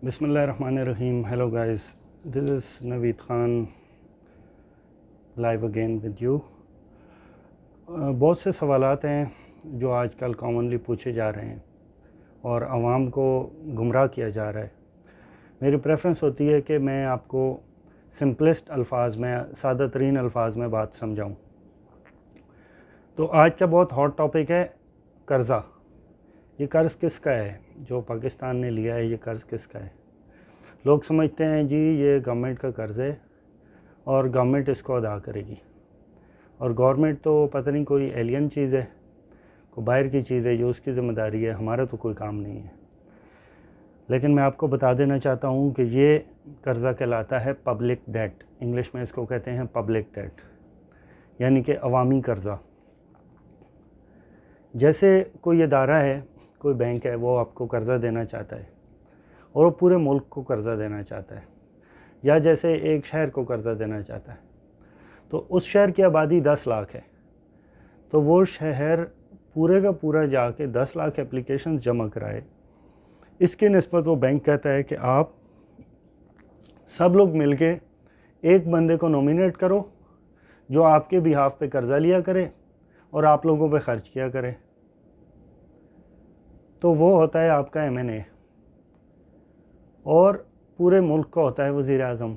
Bismillahirrahmanirrahim. Hello guys, this is Naveed Khan live again with you. بہت سے سوالات ہیں جو آج کل کامنلی پوچھے جا رہے ہیں اور عوام کو گمراہ کیا جا رہا ہے. میری پریفرنس ہوتی ہے کہ میں آپ کو سمپلسٹ الفاظ میں، سادہ ترین الفاظ میں بات سمجھاؤں. تو آج کا بہت ہاٹ ٹاپک ہے قرضہ. یہ قرض کس کا ہے جو پاکستان نے لیا ہے؟ یہ قرض کس کا ہے؟ لوگ سمجھتے ہیں جی یہ گورنمنٹ کا قرض ہے اور گورنمنٹ اس کو ادا کرے گی، اور گورنمنٹ تو پتہ نہیں کوئی ایلین چیز ہے، کوئی باہر کی چیز ہے جو اس کی ذمہ داری ہے، ہمارا تو کوئی کام نہیں ہے. لیکن میں آپ کو بتا دینا چاہتا ہوں کہ یہ قرضہ کہلاتا ہے پبلک ڈیٹ. انگلش میں اس کو کہتے ہیں پبلک ڈیٹ، یعنی کہ عوامی قرضہ. جیسے کوئی ادارہ ہے، کوئی بینک ہے، وہ آپ کو قرضہ دینا چاہتا ہے اور وہ پورے ملک کو قرضہ دینا چاہتا ہے، یا جیسے ایک شہر کو قرضہ دینا چاہتا ہے. تو اس شہر کی آبادی 10 لاکھ ہے، تو وہ شہر پورے کا پورا جا کے 10 لاکھ اپلیکیشنز جمع کرائے. اس کی نسبت وہ بینک کہتا ہے کہ آپ سب لوگ مل کے ایک بندے کو نومینیٹ کرو جو آپ کے بیہاف پہ قرضہ لیا کرے اور آپ لوگوں پہ خرچ کیا کرے. تو وہ ہوتا ہے آپ کا M&A، اور پورے ملک کا ہوتا ہے وزیر اعظم.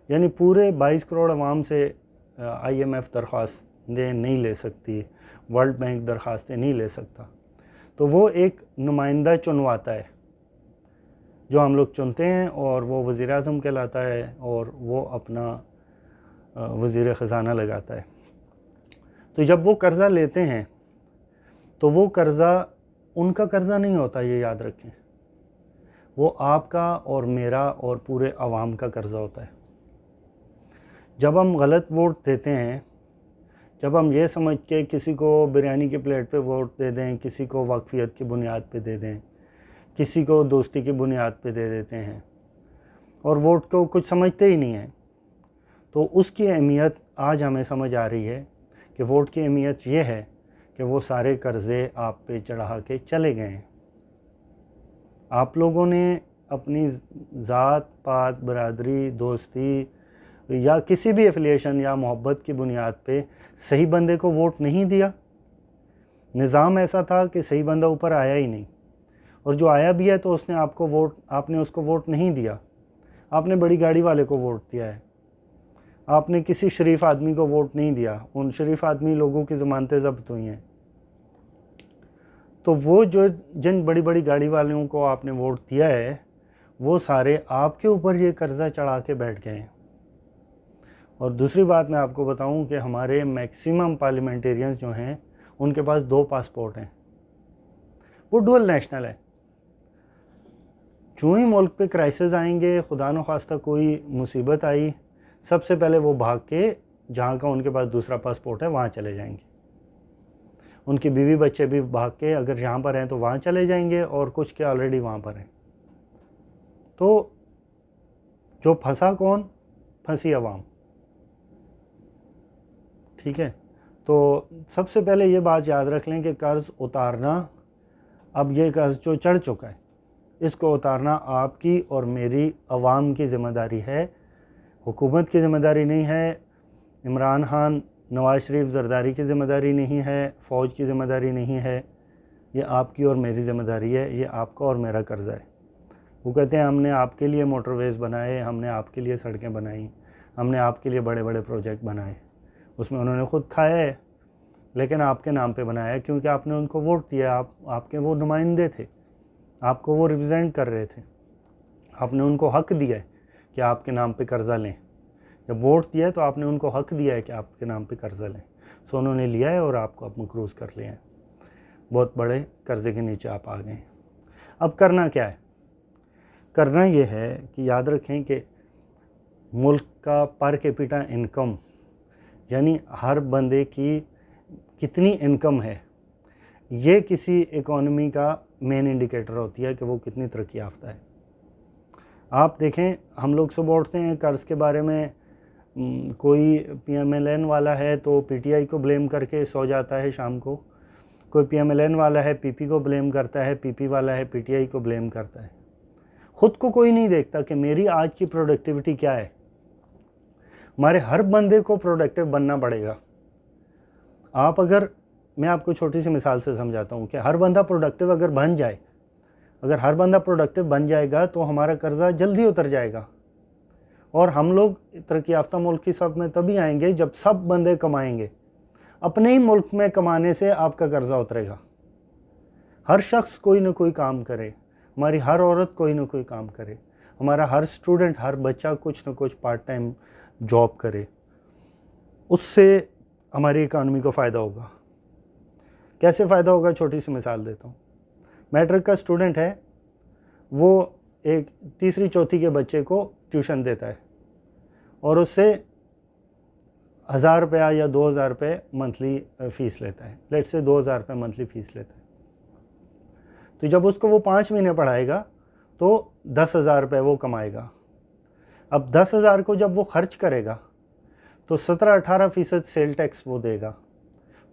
یعنی پورے 22 کروڑ عوام سے IMF درخواستیں نہیں لے سکتی، ورلڈ بینک درخواستیں نہیں لے سکتا. تو وہ ایک نمائندہ چنواتا ہے جو ہم لوگ چنتے ہیں، اور وہ وزیر اعظم کہلاتا ہے، اور وہ اپنا وزیر خزانہ لگاتا ہے. تو جب وہ قرضہ لیتے ہیں تو وہ قرضہ ان کا قرضہ نہیں ہوتا، یہ یاد رکھیں. وہ آپ کا اور میرا اور پورے عوام کا قرضہ ہوتا ہے. جب ہم غلط ووٹ دیتے ہیں، جب ہم یہ سمجھ کے کسی کو بریانی کی پلیٹ پہ ووٹ دے دیں، کسی کو واقفیت کی بنیاد پہ دے دیں، کسی کو دوستی کی بنیاد پہ دے دیتے ہیں اور ووٹ کو کچھ سمجھتے ہی نہیں ہیں، تو اس کی اہمیت آج ہمیں سمجھ آ رہی ہے کہ ووٹ کی اہمیت یہ ہے کہ وہ سارے قرضے آپ پہ چڑھا کے چلے گئے ہیں. آپ لوگوں نے اپنی ذات پات، برادری، دوستی یا کسی بھی ایفیلیشن یا محبت کی بنیاد پہ صحیح بندے کو ووٹ نہیں دیا. نظام ایسا تھا کہ صحیح بندہ اوپر آیا ہی نہیں، اور جو آیا بھی ہے تو اس نے آپ نے اس کو ووٹ نہیں دیا. آپ نے بڑی گاڑی والے کو ووٹ دیا ہے، آپ نے کسی شریف آدمی کو ووٹ نہیں دیا. ان شریف آدمی لوگوں کی ضمانتیں ضبط ہوئی ہیں. تو وہ جن بڑی بڑی گاڑی والوں کو آپ نے ووٹ دیا ہے، وہ سارے آپ کے اوپر یہ قرضہ چڑھا کے بیٹھ گئے ہیں. اور دوسری بات میں آپ کو بتاؤں کہ ہمارے میکسیمم پارلیمنٹیرینز جو ہیں ان کے پاس 2 پاسپورٹ ہیں، وہ ڈول نیشنل ہے. جو ہی ملک پہ کرائسس آئیں گے، خدا نخواستہ کوئی مصیبت آئی، سب سے پہلے وہ بھاگ کے جہاں کا ان کے پاس دوسرا پاسپورٹ ہے وہاں چلے جائیں گے. ان کی بیوی بچے بھی بھاگ کے اگر یہاں پر ہیں تو وہاں چلے جائیں گے، اور کچھ کے آلریڈی وہاں پر ہیں. تو جو پھنسا کون؟ پھنسی عوام. ٹھیک ہے، تو سب سے پہلے یہ بات یاد رکھ لیں کہ قرض اتارنا، اب یہ قرض جو چڑھ چکا ہے اس کو اتارنا آپ کی اور میری، عوام کی ذمہ داری ہے. حکومت کی ذمہ داری نہیں ہے، عمران خان، نواز شریف، زرداری کی ذمہ داری نہیں ہے، فوج کی ذمہ داری نہیں ہے. یہ آپ کی اور میری ذمہ داری ہے، یہ آپ کا اور میرا قرضہ ہے. وہ کہتے ہیں ہم نے آپ کے لیے موٹر ویز بنائے، ہم نے آپ کے لیے سڑکیں بنائیں، ہم نے آپ کے لیے بڑے بڑے پروجیکٹ بنائے. اس میں انہوں نے خود کھایا ہے، لیکن آپ کے نام پہ بنایا ہے کیونکہ آپ نے ان کو ووٹ دیا. آپ کے وہ نمائندے تھے، آپ کو وہ ریپرزینٹ کر رہے تھے. آپ نے ان کو حق دیا ہے کہ آپ کے نام پہ قرضہ لیں. جب ووٹ دیا ہے تو آپ نے ان کو حق دیا ہے کہ آپ کے نام پہ قرضہ لیں. سو انہوں نے لیا ہے اور آپ کو اب مقروض کر لیا ہے. بہت بڑے قرضے کے نیچے آپ آ گئے ہیں. اب کرنا کیا ہے؟ کرنا یہ ہے کہ یاد رکھیں کہ ملک کا پر کیپٹا انکم، یعنی ہر بندے کی کتنی انکم ہے، یہ کسی اکانومی کا مین انڈیکیٹر ہوتی ہے کہ وہ کتنی ترقی یافتہ ہے. آپ دیکھیں ہم لوگ صبح اٹھتے ہیں قرض کے بارے میں، کوئی PMLN والا ہے تو PTI کو بلیم کر کے سو جاتا ہے شام کو، کوئی PMLN والا ہے PP کو بلیم کرتا ہے، PP والا ہے PTI کو بلیم کرتا ہے. خود کو کوئی نہیں دیکھتا کہ میری آج کی پروڈکٹیوٹی کیا ہے. ہمارے ہر بندے کو پروڈکٹیو بننا پڑے گا. آپ اگر میں آپ کو چھوٹی سی مثال سے سمجھاتا ہوں کہ ہر بندہ پروڈکٹیو اگر بن جائے، اگر ہر بندہ پروڈکٹیو بن جائے گا تو ہمارا قرضہ جلدی اتر جائے گا. اور ہم لوگ ترقی یافتہ ملک کی صف میں تبھی آئیں گے جب سب بندے کمائیں گے. اپنے ہی ملک میں کمانے سے آپ کا قرضہ اترے گا. ہر شخص کوئی نہ کوئی کام کرے، ہماری ہر عورت کوئی نہ کوئی کام کرے، ہمارا ہر اسٹوڈنٹ، ہر بچہ کچھ نہ کچھ پارٹ ٹائم جاب کرے. اس سے ہماری اکانومی کو فائدہ ہوگا. کیسے فائدہ ہوگا؟ چھوٹی سی مثال دیتا ہوں. میٹرک کا اسٹوڈنٹ ہے، وہ ایک تیسری چوتھی کے بچے کو ٹیوشن دیتا ہے اور اس سے 1000 روپیہ یا 2000 روپے منتھلی فیس لیتا ہے. لیٹ سے 2000 روپے منتھلی فیس لیتا ہے. تو جب اس کو وہ 5 مہینے پڑھائے گا تو 10,000 روپے وہ کمائے گا. اب 10,000 کو جب وہ خرچ کرے گا تو 17-18% سیل ٹیکس وہ دے گا.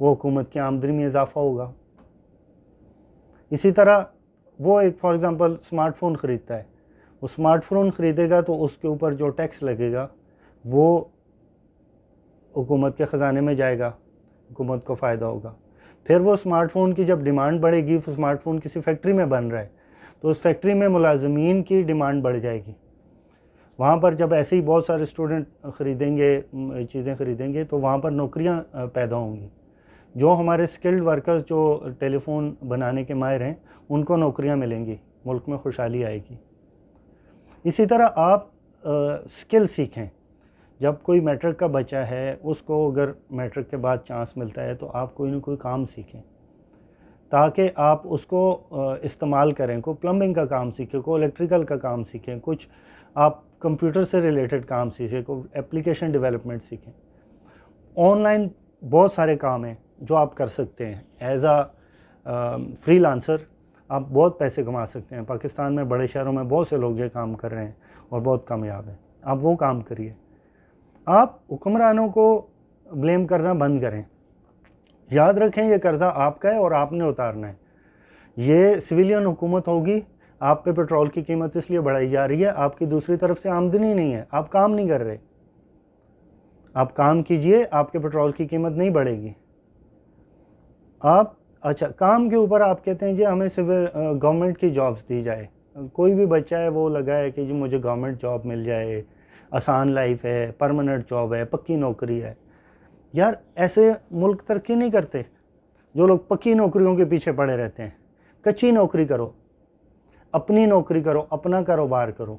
وہ حکومت کی آمدنی میں اضافہ ہوگا. اسی طرح وہ ایک فار ایگزامپل اسمارٹ فون خریدتا ہے. وہ اسمارٹ فون خریدے گا تو اس کے اوپر جو ٹیکس لگے گا وہ حکومت کے خزانے میں جائے گا، حکومت کو فائدہ ہوگا. پھر وہ اسمارٹ فون کی جب ڈیمانڈ بڑھے گی، اسمارٹ فون کسی فیکٹری میں بن رہا ہے تو اس فیکٹری میں ملازمین کی ڈیمانڈ بڑھ جائے گی. وہاں پر جب ایسے ہی بہت سارے اسٹوڈنٹ خریدیں گے، چیزیں خریدیں گے تو وہاں پر نوکریاں پیدا ہوں گی. جو ہمارے سکلڈ ورکرز جو ٹیلی فون بنانے کے ماہر ہیں ان کو نوکریاں ملیں گی، ملک میں خوشحالی آئے گی. اسی طرح آپ سکل سیکھیں. جب کوئی میٹرک کا بچہ ہے اس کو اگر میٹرک کے بعد چانس ملتا ہے تو آپ کوئی نہ کوئی کام سیکھیں تاکہ آپ اس کو استعمال کریں. کوئی پلمبنگ کا کام سیکھیں، کوئی الیکٹریکل کا کام سیکھیں، کچھ آپ کمپیوٹر سے ریلیٹڈ کام سیکھیں، کوئی اپلیکیشن ڈیولپمنٹ سیکھیں. آن لائن بہت سارے کام ہیں جو آپ کر سکتے ہیں. ایز فری لانسر آپ بہت پیسے کما سکتے ہیں. پاکستان میں بڑے شہروں میں بہت سے لوگ یہ کام کر رہے ہیں اور بہت کامیاب ہیں. آپ وہ کام کریے. آپ حکمرانوں کو بلیم کرنا بند کریں. یاد رکھیں یہ قرضہ آپ کا ہے اور آپ نے اتارنا ہے. یہ سویلین حکومت ہوگی، آپ پہ پیٹرول کی قیمت اس لیے بڑھائی جا رہی ہے، آپ کی دوسری طرف سے آمدنی نہیں ہے، آپ کام نہیں کر رہے. آپ کام کیجئے، آپ کے پیٹرول کی قیمت نہیں بڑھے گی. آپ اچھا کام کے اوپر آپ کہتے ہیں جی ہمیں گورنمنٹ کی جابز دی جائے. کوئی بھی بچہ ہے وہ لگا ہے کہ جی مجھے گورنمنٹ جاب مل جائے، آسان لائف ہے، پرماننٹ جاب ہے، پکی نوکری ہے. یار ایسے ملک ترقی نہیں کرتے جو لوگ پکی نوکریوں کے پیچھے پڑے رہتے ہیں. کچی نوکری کرو، اپنی نوکری کرو، اپنا کاروبار کرو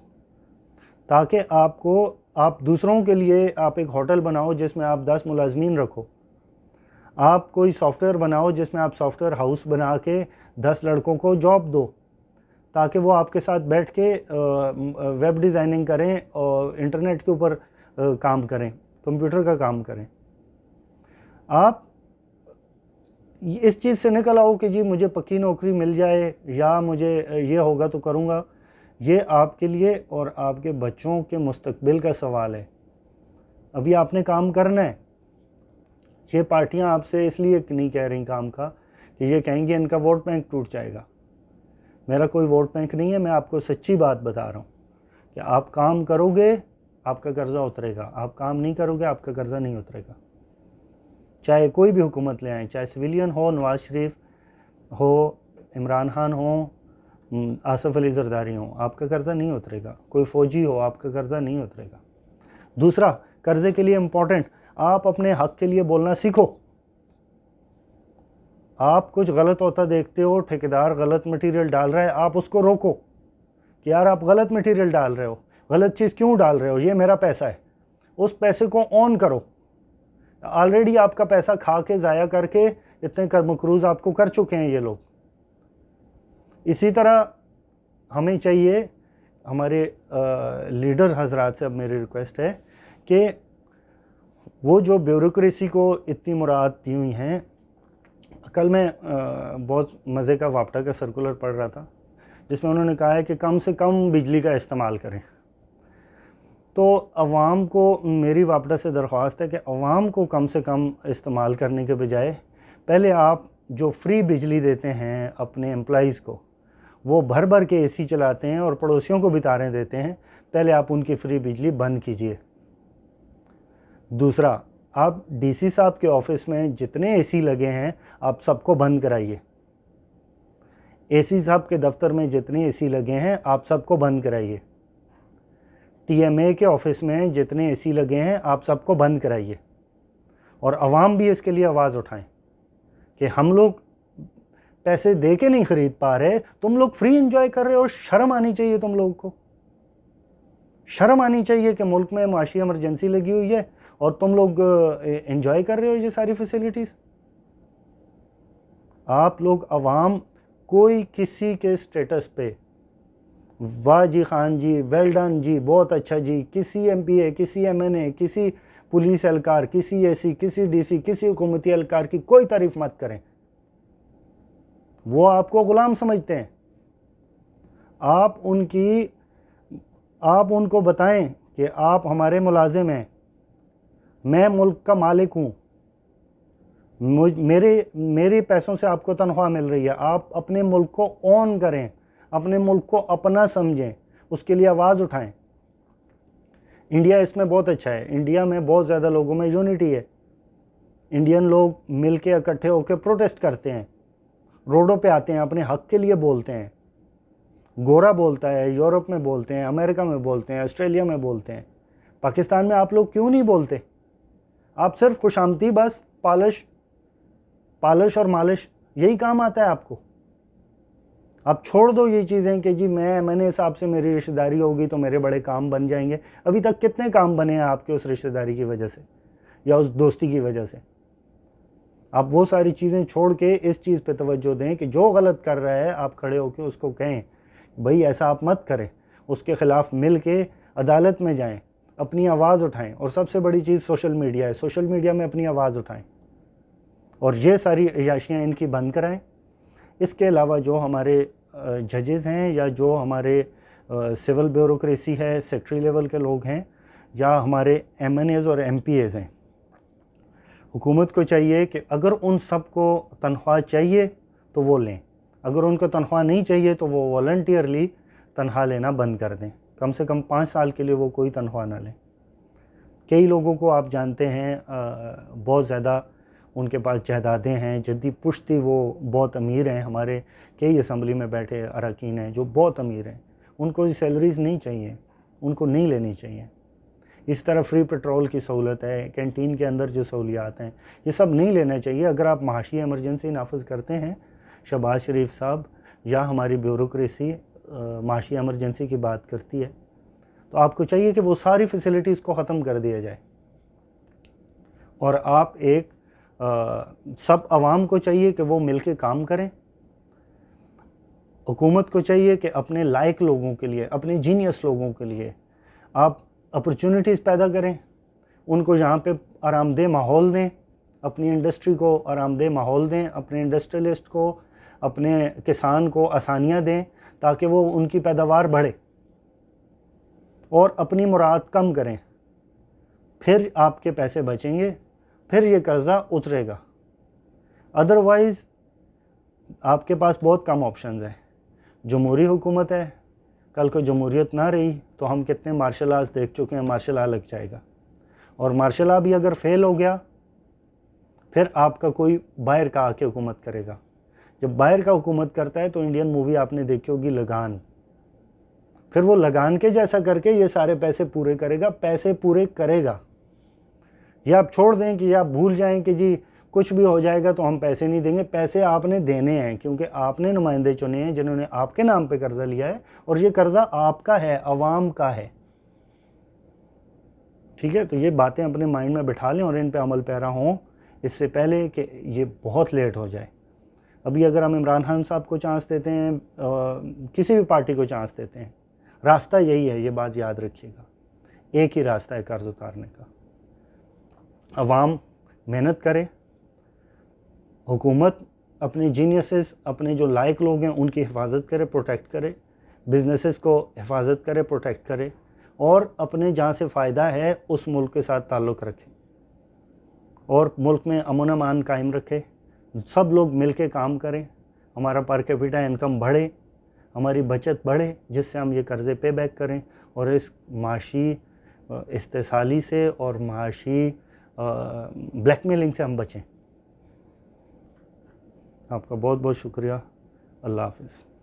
تاکہ آپ دوسروں کے لیے آپ ایک ہوٹل بناؤ جس میں آپ 10 ملازمین رکھو. آپ کوئی سافٹ ویئر بناؤ جس میں آپ سافٹ ویئر ہاؤس بنا کے 10 لڑکوں کو جاب دو تاکہ وہ آپ کے ساتھ بیٹھ کے ویب ڈیزائننگ کریں اور انٹرنیٹ کے اوپر کام کریں، کمپیوٹر کا کام کریں. آپ اس چیز سے نکل آؤ کہ جی مجھے پکی نوکری مل جائے یا مجھے یہ ہوگا تو کروں گا. یہ آپ کے لیے اور آپ کے بچوں کے مستقبل کا سوال ہے. ابھی آپ نے کام کرنا ہے. یہ پارٹیاں آپ سے اس لیے نہیں کہہ رہی کام کا کہ یہ کہیں گے ان کا ووٹ بینک ٹوٹ جائے گا. میرا کوئی ووٹ بینک نہیں ہے. میں آپ کو سچی بات بتا رہا ہوں کہ آپ کام کرو گے آپ کا قرضہ اترے گا، آپ کام نہیں کرو گے آپ کا قرضہ نہیں اترے گا. چاہے کوئی بھی حکومت لے آئیں، چاہے سویلین ہو، نواز شریف ہو، عمران خان ہو، آصف علی زرداری ہوں، آپ کا قرضہ نہیں اترے گا. کوئی فوجی ہو، آپ کا قرضہ نہیں اترے گا. دوسرا، قرضے کے لیے امپورٹنٹ، آپ اپنے حق کے لیے بولنا سیکھو. آپ کچھ غلط ہوتا دیکھتے ہو، ٹھیکیدار غلط مٹیریل ڈال رہا ہے، آپ اس کو روکو کہ یار آپ غلط مٹیریل ڈال رہے ہو، غلط چیز کیوں ڈال رہے ہو، یہ میرا پیسہ ہے. اس پیسے کو آن کرو. آلریڈی آپ کا پیسہ کھا کے ضائع کر کے اتنے مقروض آپ کو کر چکے ہیں یہ لوگ. اسی طرح ہمیں چاہیے، ہمارے لیڈر حضرات سے اب میری ریکویسٹ ہے کہ وہ جو بیوروکریسی کو اتنی مراد دی ہوئی ہیں. کل میں بہت مزے کا واپٹا کا سرکولر پڑھ رہا تھا جس میں انہوں نے کہا ہے کہ کم سے کم بجلی کا استعمال کریں. تو عوام کو میری واپٹا سے درخواست ہے کہ عوام کو کم سے کم استعمال کرنے کے بجائے پہلے آپ جو فری بجلی دیتے ہیں اپنے امپلائیز کو وہ بھر بھر کے اے سی چلاتے ہیں اور پڑوسیوں کو بھی تاریں دیتے ہیں، پہلے آپ ان کی فری بجلی بند کیجئے۔ دوسرا، آپ ڈی سی صاحب کے آفس میں جتنے اے سی لگے ہیں آپ سب کو بند کرائیے۔ اے سی صاحب کے دفتر میں جتنے اے سی لگے ہیں آپ سب کو بند کرائیے۔ ٹی ایم اے کے آفس میں جتنے اے سی لگے ہیں آپ سب کو بند کرائیے، اور عوام بھی اس کے لیے آواز اٹھائیں کہ ہم لوگ پیسے دے کے نہیں خرید پا رہے، تم لوگ فری انجوائے کر رہے ہو، شرم آنی چاہیے تم لوگوں کو، شرم آنی چاہیے کہ ملک میں معاشی ایمرجنسی لگی ہوئی ہے اور تم لوگ انجوائے کر رہے ہو یہ ساری فیسیلیٹیز۔ آپ لوگ عوام کوئی کسی کے سٹیٹس پہ واہ جی خان جی، ویل ڈن جی، بہت اچھا جی، کسی ایم پی اے، کسی ایم این اے، کسی پولیس اہلکار، کسی اے سی، کسی ڈی سی، کسی حکومتی اہلکار کی کوئی تعریف مت کریں، وہ آپ کو غلام سمجھتے ہیں۔ آپ ان کو بتائیں کہ آپ ہمارے ملازم ہیں، میں ملک کا مالک ہوں، میرے پیسوں سے آپ کو تنخواہ مل رہی ہے، آپ اپنے ملک کو اون کریں، اپنے ملک کو اپنا سمجھیں، اس کے لیے آواز اٹھائیں۔ انڈیا اس میں بہت اچھا ہے، انڈیا میں بہت زیادہ لوگوں میں یونٹی ہے، انڈین لوگ مل کے اکٹھے ہو کے پروٹیسٹ کرتے ہیں، روڈوں پہ آتے ہیں، اپنے حق کے لیے بولتے ہیں۔ گورا بولتا ہے، یورپ میں بولتے ہیں، امریکہ میں بولتے ہیں، آسٹریلیا میں بولتے ہیں، پاکستان میں آپ لوگ کیوں نہیں بولتے؟ آپ صرف خوشامدی، بس پالش اور مالش، یہی کام آتا ہے آپ کو۔ آپ چھوڑ دو یہ چیزیں کہ جی میں نے حساب سے میری رشتہ داری ہوگی تو میرے بڑے کام بن جائیں گے۔ ابھی تک کتنے کام بنے ہیں آپ کے اس رشتہ داری کی وجہ سے یا اس دوستی کی وجہ سے؟ آپ وہ ساری چیزیں چھوڑ کے اس چیز پہ توجہ دیں کہ جو غلط کر رہا ہے آپ کھڑے ہو کے اس کو کہیں بھئی ایسا آپ مت کریں، اس کے خلاف مل کے عدالت میں جائیں، اپنی آواز اٹھائیں۔ اور سب سے بڑی چیز سوشل میڈیا ہے، سوشل میڈیا میں اپنی آواز اٹھائیں اور یہ ساری عیاشیاں ان کی بند کرائیں۔ اس کے علاوہ جو ہمارے ججز ہیں یا جو ہمارے سول بیوروکریسی ہے، سیکٹری لیول کے لوگ ہیں، یا ہمارے ایم این ایز اور ایم پی ایز ہیں، حکومت کو چاہیے کہ اگر ان سب کو تنخواہ چاہیے تو وہ لیں، اگر ان کو تنخواہ نہیں چاہیے تو وہ والنٹیئرلی تنخواہ لینا بند کر دیں، کم سے کم 5 سال کے لیے وہ کوئی تنخواہ نہ لیں۔ کئی لوگوں کو آپ جانتے ہیں بہت زیادہ ان کے پاس جائیدادیں ہیں، جدی پشتی وہ بہت امیر ہیں، ہمارے کئی اسمبلی میں بیٹھے اراکین ہیں جو بہت امیر ہیں، ان کو سیلریز نہیں چاہیے، ان کو نہیں لینی چاہیے۔ اس طرح فری پیٹرول کی سہولت ہے، کینٹین کے اندر جو سہولیات ہیں، یہ سب نہیں لینا چاہیے۔ اگر آپ معاشی ایمرجنسی نافذ کرتے ہیں، شہباز شریف صاحب یا ہماری بیوروکریسی معاشی ایمرجنسی کی بات کرتی ہے، تو آپ کو چاہیے کہ وہ ساری فیسیلیٹیز کو ختم کر دیا جائے، اور آپ سب عوام کو چاہیے کہ وہ مل کے کام کریں۔ حکومت کو چاہیے کہ اپنے لائق لوگوں کے لیے، اپنے جینیس لوگوں کے لیے آپ اپرچونٹیز پیدا کریں، ان کو یہاں پہ آرام دہ ماحول دیں، اپنی انڈسٹری کو آرام دہ ماحول دیں، اپنے انڈسٹریلسٹ کو، اپنے کسان کو آسانیاں دیں تاکہ وہ ان کی پیداوار بڑھے، اور اپنی مراد کم کریں، پھر آپ کے پیسے بچیں گے، پھر یہ قرضہ اترے گا۔ ادروائز آپ کے پاس بہت کم آپشنز ہیں۔ جمہوری حکومت ہے، کل کو جمہوریت نہ رہی تو ہم کتنے مارشل آرٹس دیکھ چکے ہیں، مارشل لا لگ جائے گا، اور مارشل لا بھی اگر فیل ہو گیا پھر آپ کا کوئی باہر کا آ کے حکومت کرے گا۔ جب باہر کا حکومت کرتا ہے تو انڈین مووی آپ نے دیکھی ہوگی لگان، پھر وہ لگان کے جیسا کر کے یہ سارے پیسے پورے کرے گا، پیسے پورے کرے گا۔ یہ آپ چھوڑ دیں کہ یہ آپ بھول جائیں کہ جی کچھ بھی ہو جائے گا تو ہم پیسے نہیں دیں گے، پیسے آپ نے دینے ہیں، کیونکہ آپ نے نمائندے چنے ہیں جنہوں نے آپ کے نام پہ قرضہ لیا ہے، اور یہ قرضہ آپ کا ہے، عوام کا ہے۔ ٹھیک ہے، تو یہ باتیں اپنے مائنڈ میں بٹھا لیں اور ان پہ عمل پیرا ہوں اس سے پہلے کہ یہ بہت لیٹ ہو جائے۔ ابھی اگر ہم عمران خان صاحب کو چانس دیتے ہیں، کسی بھی پارٹی کو چانس دیتے ہیں، راستہ یہی ہے، یہ بات یاد رکھیے گا، ایک ہی راستہ ہے قرض اتارنے کا۔ عوام محنت کرے، حکومت اپنے جینیسز، اپنے جو لائق لوگ ہیں ان کی حفاظت کرے، پروٹیکٹ کرے، بزنسز کو حفاظت کرے، پروٹیکٹ کرے، اور اپنے جہاں سے فائدہ ہے اس ملک کے ساتھ تعلق رکھے اور ملک میں امن و امان قائم رکھے، سب لوگ مل کے کام کریں، ہمارا پر کیپیٹا انکم بڑھے، ہماری بچت بڑھے جس سے ہم یہ قرضے پے بیک کریں اور اس معاشی استحصالی سے اور معاشی بلیک میلنگ سے ہم بچیں۔ آپ کا بہت بہت شکریہ۔ اللہ حافظ۔